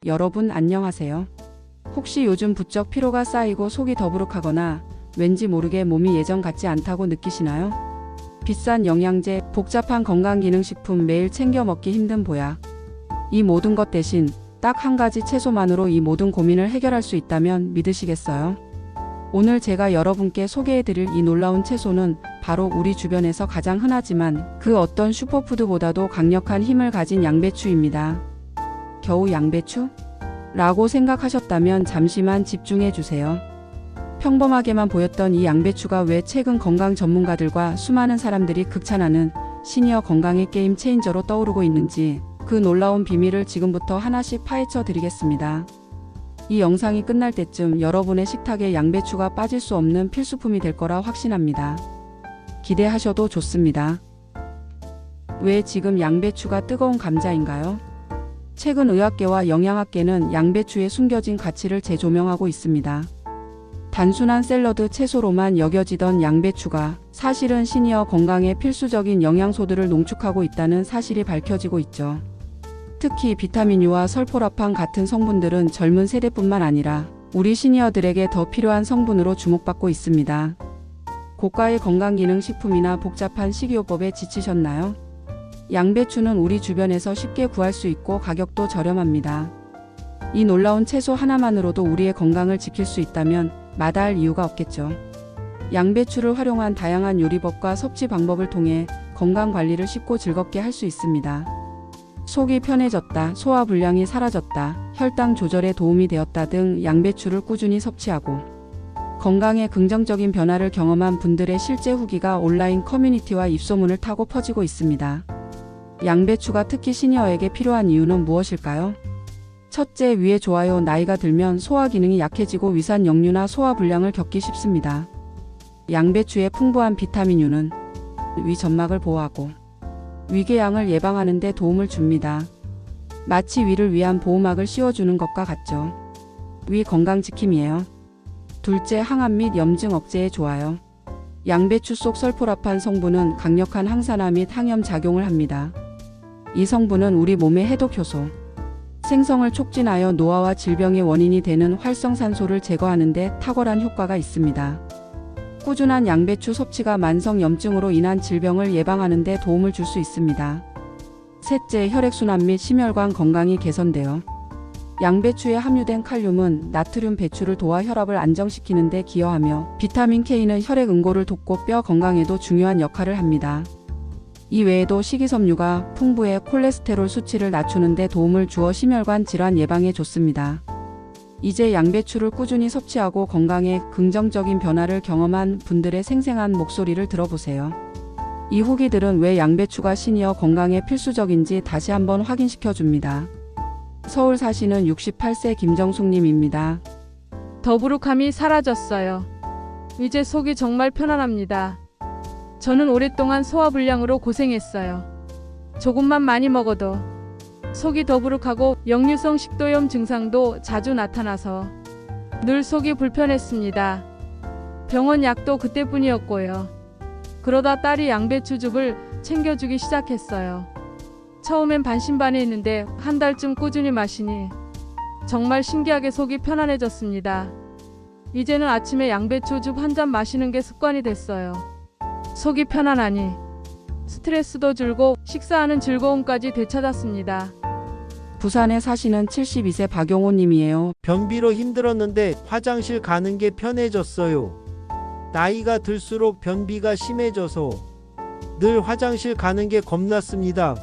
여러분 안녕하세요. 혹시 요즘 부쩍 피로가 쌓이고 속이 더부룩하거나 왠지 모르게 몸이 예전 같지 않다고 느끼시나요? 비싼 영양제, 복잡한 건강기능식품 매일 챙겨 먹기 힘든 보약. 이 모든 것 대신 딱 한 가지 채소만으로 이 모든 고민을 해결할 수 있다면 믿으시겠어요? 오늘 제가 여러분께 소개해드릴 이 놀라운 채소는 바로 우리 주변에서 가장 흔하지만 그 어떤 슈퍼푸드보다도 강력한 힘을 가진 양배추입니다. 겨우 양배추? 라고 생각하셨다면 잠시만 집중해 주세요. 평범하게만 보였던 이 양배추가 왜 최근 건강 전문가들과 수많은 사람들이 극찬하는 시니어 건강의 게임 체인저로 떠오르고 있는지 그 놀라운 비밀을 지금부터 하나씩 파헤쳐 드리겠습니다. 이 영상이 끝날 때쯤 여러분의 식탁에 양배추가 빠질 수 없는 필수품이 될 거라 확신합니다. 기대하셔도 좋습니다. 왜 지금 양배추가 뜨거운 감자인가요? 최근 의학계와 영양학계는 양배추의 숨겨진 가치를 재조명하고 있습니다. 단순한 샐러드 채소로만 여겨지던 양배추가 사실은 시니어 건강에 필수적인 영양소들을 농축하고 있다는 사실이 밝혀지고 있죠. 특히 비타민 U와 설포라판 같은 성분들은 젊은 세대뿐만 아니라 우리 시니어들에게 더 필요한 성분으로 주목받고 있습니다. 고가의 건강기능식품이나 복잡한 식이요법에 지치셨나요? 양배추는 우리 주변에서 쉽게 구할 수 있고 가격도 저렴합니다. 이 놀라운 채소 하나만으로도 우리의 건강을 지킬 수 있다면 마다할 이유가 없겠죠. 양배추를 활용한 다양한 요리법과 섭취 방법을 통해 건강관리를 쉽고 즐겁게 할 수 있습니다. 속이 편해졌다, 소화불량이 사라졌다, 혈당 조절에 도움이 되었다 등 양배추를 꾸준히 섭취하고 건강에 긍정적인 변화를 경험한 분들의 실제 후기가 온라인 커뮤니티와 입소문을 타고 퍼지고 있습니다. 양배추가 특히 시니어에게 필요한 이유는 무엇일까요? 첫째, 위에 좋아요. 나이가 들면 소화 기능이 약해지고 위산 역류나 소화불량을 겪기 쉽습니다. 양배추의 풍부한 비타민 U는 위 점막을 보호하고 위궤양을 예방하는 데 도움을 줍니다. 마치 위를 위한 보호막을 씌워주는 것과 같죠. 위 건강지킴이에요. 둘째, 항암 및 염증 억제에 좋아요. 양배추 속 설포라판 성분은 강력한 항산화 및 항염 작용을 합니다. 이 성분은 우리 몸의 해독 효소, 생성을 촉진하여 노화와 질병의 원인이 되는 활성산소를 제거하는 데 탁월한 효과가 있습니다. 꾸준한 양배추 섭취가 만성 염증으로 인한 질병을 예방하는 데 도움을 줄 수 있습니다. 셋째, 혈액순환 및 심혈관 건강이 개선되어 양배추에 함유된 칼륨은 나트륨 배출을 도와 혈압을 안정시키는 데 기여하며 비타민 K는 혈액 응고를 돕고 뼈 건강에도 중요한 역할을 합니다. 이 외에도 식이섬유가 풍부해 콜레스테롤 수치를 낮추는 데 도움을 주어 심혈관 질환 예방에 좋습니다. 이제 양배추를 꾸준히 섭취하고 건강에 긍정적인 변화를 경험한 분들의 생생한 목소리를 들어보세요. 이 후기들은 왜 양배추가 시니어 건강에 필수적인지 다시 한번 확인시켜 줍니다. 서울 사시는 68세 김정숙님입니다. 더부룩함이 사라졌어요. 이제 속이 정말 편안합니다. 저는 오랫동안 소화불량으로 고생했어요. 조금만 많이 먹어도 속이 더부룩하고 역류성 식도염 증상도 자주 나타나서 늘 속이 불편했습니다. 병원 약도 그때뿐이었고요. 그러다 딸이 양배추즙을 챙겨주기 시작했어요. 처음엔 반신반의했는데 한 달쯤 꾸준히 마시니 정말 신기하게 속이 편안해졌습니다. 이제는 아침에 양배추즙 한 잔 마시는 게 습관이 됐어요. 속이 편안하니 스트레스도 줄고 식사하는 즐거움까지 되찾았습니다. 부산에 사시는 72세 박용호 님이에요. 변비로 힘들었는데 화장실 가는 게 편해졌어요. 나이가 들수록 변비가 심해져서 늘 화장실 가는 게 겁났습니다.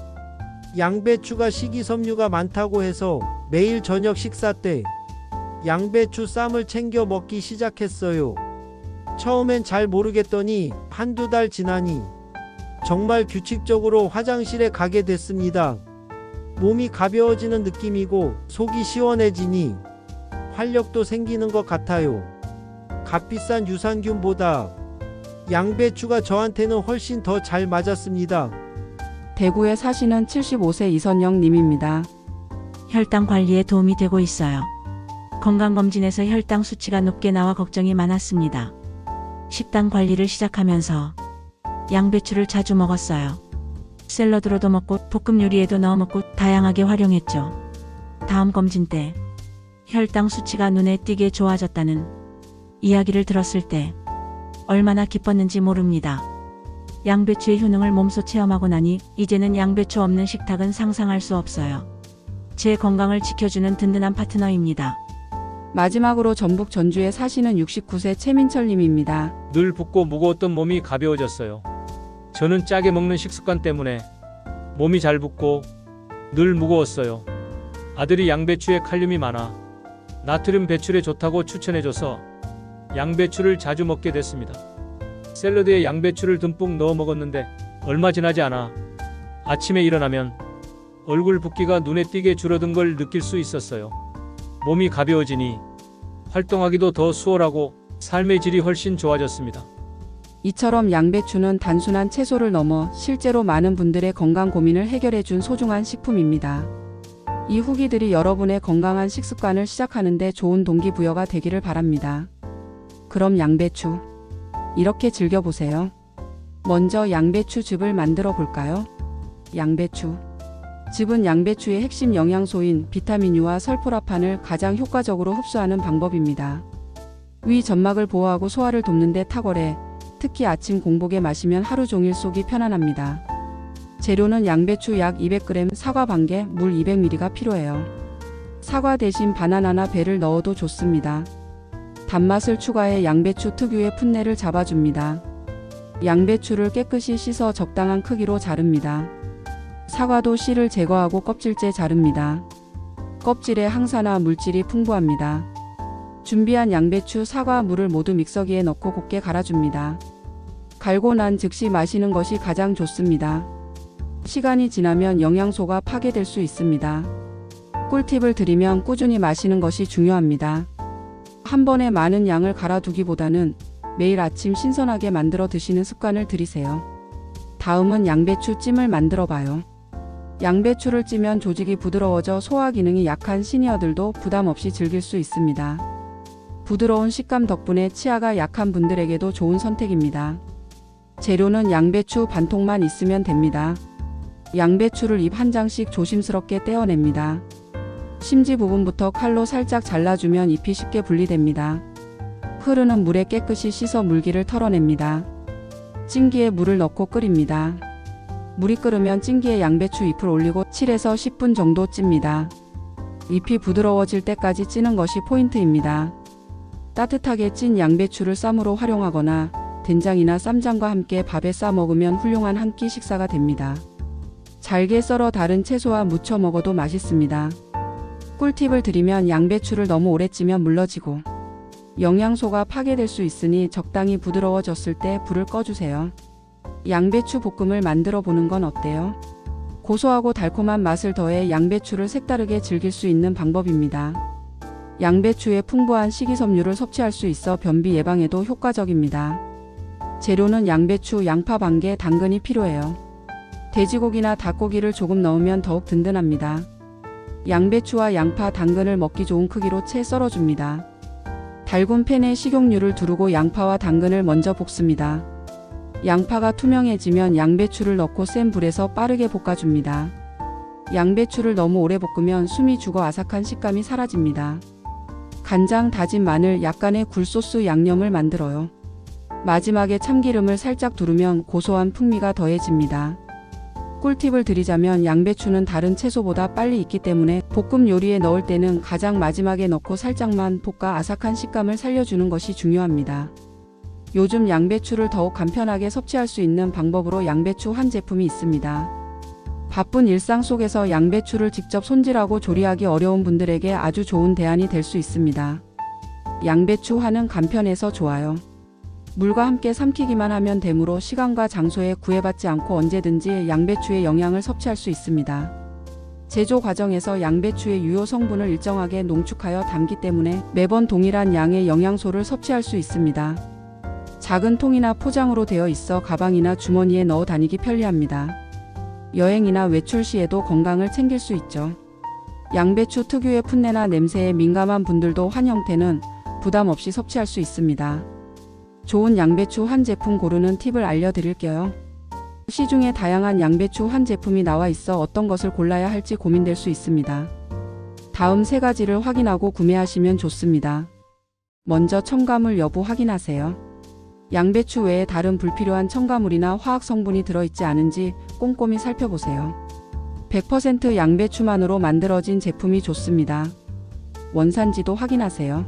양배추가 식이섬유가 많다고 해서 매일 저녁 식사 때 양배추 쌈을 챙겨 먹기 시작했어요. 처음엔 잘 모르겠더니 한두 달 지나니 정말 규칙적으로 화장실에 가게 됐습니다. 몸이 가벼워지는 느낌이고 속이 시원해지니 활력도 생기는 것 같아요. 값비싼 유산균보다 양배추가 저한테는 훨씬 더 잘 맞았습니다. 대구에 사시는 75세 이선영 님입니다. 혈당 관리에 도움이 되고 있어요. 건강검진에서 혈당 수치가 높게 나와 걱정이 많았습니다. 식단 관리를 시작하면서 양배추를 자주 먹었어요. 샐러드로도 먹고 볶음 요리에도 넣어 먹고 다양하게 활용했죠. 다음 검진 때 혈당 수치가 눈에 띄게 좋아졌다는 이야기를 들었을 때 얼마나 기뻤는지 모릅니다. 양배추의 효능을 몸소 체험하고 나니 이제는 양배추 없는 식탁은 상상할 수 없어요. 제 건강을 지켜주는 든든한 파트너입니다. 마지막으로 전북 전주에 사시는 69세 최민철 님입니다. 늘 붓고 무거웠던 몸이 가벼워졌어요. 저는 짜게 먹는 식습관 때문에 몸이 잘 붓고 늘 무거웠어요. 아들이 양배추에 칼륨이 많아 나트륨 배출에 좋다고 추천해줘서 양배추를 자주 먹게 됐습니다. 샐러드에 양배추를 듬뿍 넣어 먹었는데 얼마 지나지 않아 아침에 일어나면 얼굴 붓기가 눈에 띄게 줄어든 걸 느낄 수 있었어요. 몸이 가벼워지니 활동하기도 더 수월하고 삶의 질이 훨씬 좋아졌습니다. 이처럼 양배추는 단순한 채소를 넘어 실제로 많은 분들의 건강 고민을 해결해준 소중한 식품입니다. 이 후기들이 여러분의 건강한 식습관을 시작하는 데 좋은 동기부여가 되기를 바랍니다. 그럼 양배추 이렇게 즐겨보세요. 먼저 양배추즙을 만들어 볼까요? 양배추 즙은 양배추의 핵심 영양소인 비타민 U와 설포라판을 가장 효과적으로 흡수하는 방법입니다. 위 점막을 보호하고 소화를 돕는 데 탁월해 특히 아침 공복에 마시면 하루 종일 속이 편안합니다. 재료는 양배추 약 200g, 사과 반개, 물 200ml가 필요해요. 사과 대신 바나나나 배를 넣어도 좋습니다. 단맛을 추가해 양배추 특유의 풋내를 잡아줍니다. 양배추를 깨끗이 씻어 적당한 크기로 자릅니다. 사과도 씨를 제거하고 껍질째 자릅니다. 껍질에 항산화 물질이 풍부합니다. 준비한 양배추, 사과, 물을 모두 믹서기에 넣고 곱게 갈아줍니다. 갈고 난 즉시 마시는 것이 가장 좋습니다. 시간이 지나면 영양소가 파괴될 수 있습니다. 꿀팁을 드리면 꾸준히 마시는 것이 중요합니다. 한 번에 많은 양을 갈아두기보다는 매일 아침 신선하게 만들어 드시는 습관을 들이세요. 다음은 양배추 찜을 만들어 봐요. 양배추를 찌면 조직이 부드러워져 소화 기능이 약한 시니어들도 부담 없이 즐길 수 있습니다. 부드러운 식감 덕분에 치아가 약한 분들에게도 좋은 선택입니다. 재료는 양배추 반 통만 있으면 됩니다. 양배추를 잎 한 장씩 조심스럽게 떼어냅니다. 심지 부분부터 칼로 살짝 잘라주면 잎이 쉽게 분리됩니다. 흐르는 물에 깨끗이 씻어 물기를 털어냅니다. 찜기에 물을 넣고 끓입니다. 물이 끓으면 찜기에 양배추 잎을 올리고 7에서 10분 정도 찝니다. 잎이 부드러워질 때까지 찌는 것이 포인트입니다. 따뜻하게 찐 양배추를 쌈으로 활용하거나 된장이나 쌈장과 함께 밥에 싸 먹으면 훌륭한 한 끼 식사가 됩니다. 잘게 썰어 다른 채소와 무쳐 먹어도 맛있습니다. 꿀팁을 드리면 양배추를 너무 오래 찌면 물러지고 영양소가 파괴될 수 있으니 적당히 부드러워졌을 때 불을 꺼주세요. 양배추 볶음을 만들어 보는 건 어때요? 고소하고 달콤한 맛을 더해 양배추를 색다르게 즐길 수 있는 방법입니다. 양배추에 풍부한 식이섬유를 섭취할 수 있어 변비 예방에도 효과적입니다. 재료는 양배추, 양파 반개, 당근이 필요해요. 돼지고기나 닭고기를 조금 넣으면 더욱 든든합니다. 양배추와 양파, 당근을 먹기 좋은 크기로 채 썰어줍니다. 달군 팬에 식용유를 두르고 양파와 당근을 먼저 볶습니다. 양파가 투명해지면 양배추를 넣고 센 불에서 빠르게 볶아줍니다. 양배추를 너무 오래 볶으면 숨이 죽어 아삭한 식감이 사라집니다. 간장, 다진 마늘, 약간의 굴소스 양념을 만들어요. 마지막에 참기름을 살짝 두르면 고소한 풍미가 더해집니다. 꿀팁을 드리자면 양배추는 다른 채소보다 빨리 익기 때문에 볶음 요리에 넣을 때는 가장 마지막에 넣고 살짝만 볶아 아삭한 식감을 살려주는 것이 중요합니다. 요즘 양배추를 더욱 간편하게 섭취할 수 있는 방법으로 양배추 환 제품이 있습니다. 바쁜 일상 속에서 양배추를 직접 손질하고 조리하기 어려운 분들에게 아주 좋은 대안이 될 수 있습니다. 양배추 환은 간편해서 좋아요. 물과 함께 삼키기만 하면 되므로 시간과 장소에 구애받지 않고 언제든지 양배추의 영양을 섭취할 수 있습니다. 제조 과정에서 양배추의 유효 성분을 일정하게 농축하여 담기 때문에 매번 동일한 양의 영양소를 섭취할 수 있습니다. 작은 통이나 포장으로 되어 있어 가방이나 주머니에 넣어 다니기 편리합니다. 여행이나 외출 시에도 건강을 챙길 수 있죠. 양배추 특유의 풋내나 냄새에 민감한 분들도 환 형태는 부담 없이 섭취할 수 있습니다. 좋은 양배추 환 제품 고르는 팁을 알려드릴게요. 시중에 다양한 양배추 환 제품이 나와 있어 어떤 것을 골라야 할지 고민될 수 있습니다. 다음 세 가지를 확인하고 구매하시면 좋습니다. 먼저 첨가물 여부 확인하세요. 양배추 외에 다른 불필요한 첨가물이나 화학 성분이 들어있지 않은지 꼼꼼히 살펴보세요. 100% 양배추만으로 만들어진 제품이 좋습니다. 원산지도 확인하세요.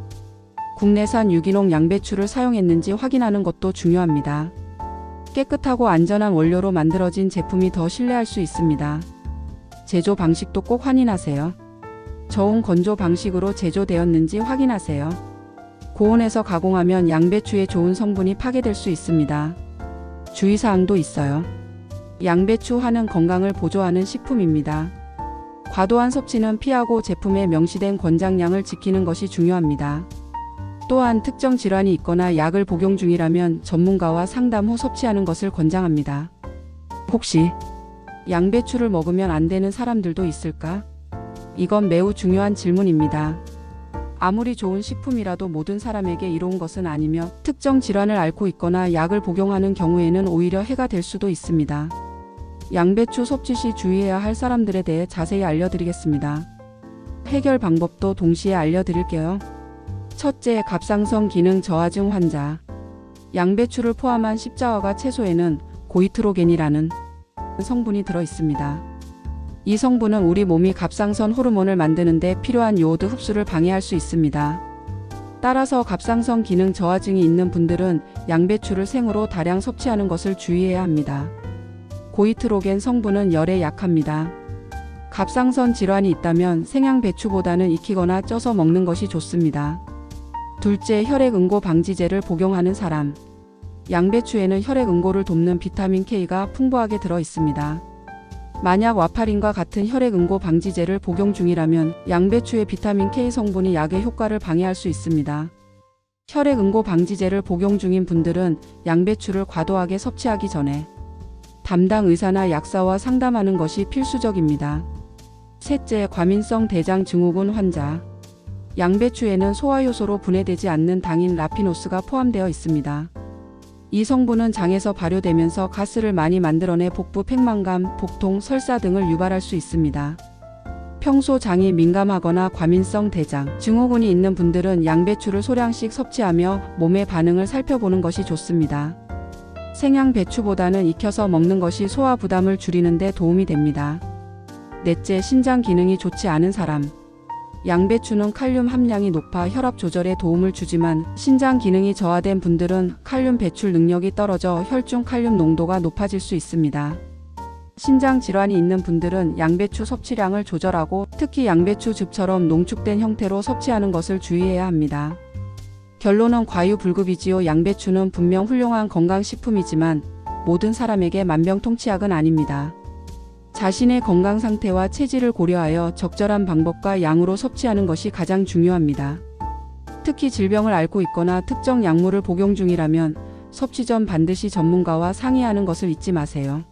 국내산 유기농 양배추를 사용했는지 확인하는 것도 중요합니다. 깨끗하고 안전한 원료로 만들어진 제품이 더 신뢰할 수 있습니다. 제조 방식도 꼭 확인하세요. 저온 건조 방식으로 제조되었는지 확인하세요. 고온에서 가공하면 양배추의 좋은 성분이 파괴될 수 있습니다. 주의사항도 있어요. 양배추화는 건강을 보조하는 식품입니다. 과도한 섭취는 피하고 제품에 명시된 권장량을 지키는 것이 중요합니다. 또한 특정 질환이 있거나 약을 복용 중이라면 전문가와 상담 후 섭취하는 것을 권장합니다. 혹시 양배추를 먹으면 안 되는 사람들도 있을까? 이건 매우 중요한 질문입니다. 아무리 좋은 식품이라도 모든 사람에게 이로운 것은 아니며 특정 질환을 앓고 있거나 약을 복용하는 경우에는 오히려 해가 될 수도 있습니다. 양배추 섭취 시 주의해야 할 사람들에 대해 자세히 알려드리겠습니다. 해결 방법도 동시에 알려드릴게요. 첫째, 갑상선 기능 저하증 환자. 양배추를 포함한 십자화과 채소에는 고이트로겐이라는 성분이 들어 있습니다. 이 성분은 우리 몸이 갑상선 호르몬을 만드는 데 필요한 요오드 흡수를 방해할 수 있습니다. 따라서 갑상선 기능 저하증이 있는 분들은 양배추를 생으로 다량 섭취하는 것을 주의해야 합니다. 고이트로겐 성분은 열에 약합니다. 갑상선 질환이 있다면 생양배추보다는 익히거나 쪄서 먹는 것이 좋습니다. 둘째, 혈액응고 방지제를 복용하는 사람. 양배추에는 혈액응고를 돕는 비타민 K가 풍부하게 들어 있습니다. 만약 와파린과 같은 혈액응고 방지제를 복용 중이라면 양배추의 비타민 K 성분이 약의 효과를 방해할 수 있습니다. 혈액응고 방지제를 복용 중인 분들은 양배추를 과도하게 섭취하기 전에 담당 의사나 약사와 상담하는 것이 필수적입니다. 셋째, 과민성 대장 증후군 환자. 양배추에는 소화효소로 분해되지 않는 당인 라피노스가 포함되어 있습니다. 이 성분은 장에서 발효되면서 가스를 많이 만들어내 복부 팽만감, 복통, 설사 등을 유발할 수 있습니다. 평소 장이 민감하거나 과민성 대장 증후군이 있는 분들은 양배추를 소량씩 섭취하며 몸의 반응을 살펴보는 것이 좋습니다. 생양배추보다는 익혀서 먹는 것이 소화 부담을 줄이는 데 도움이 됩니다. 넷째, 신장 기능이 좋지 않은 사람. 양배추는 칼륨 함량이 높아 혈압 조절에 도움을 주지만 신장 기능이 저하된 분들은 칼륨 배출 능력이 떨어져 혈중 칼륨 농도가 높아질 수 있습니다. 신장 질환이 있는 분들은 양배추 섭취량을 조절하고 특히 양배추즙처럼 농축된 형태로 섭취하는 것을 주의해야 합니다. 결론은 과유불급이지요. 양배추는 분명 훌륭한 건강식품이지만 모든 사람에게 만병통치약은 아닙니다. 자신의 건강 상태와 체질을 고려하여 적절한 방법과 양으로 섭취하는 것이 가장 중요합니다. 특히 질병을 앓고 있거나 특정 약물을 복용 중이라면 섭취 전 반드시 전문가와 상의하는 것을 잊지 마세요.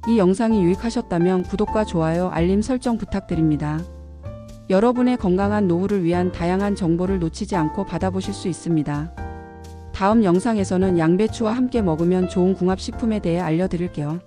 이 영상이 유익하셨다면 구독과 좋아요, 알림 설정 부탁드립니다. 여러분의 건강한 노후를 위한 다양한 정보를 놓치지 않고 받아보실 수 있습니다. 다음 영상에서는 양배추와 함께 먹으면 좋은 궁합식품에 대해 알려드릴게요.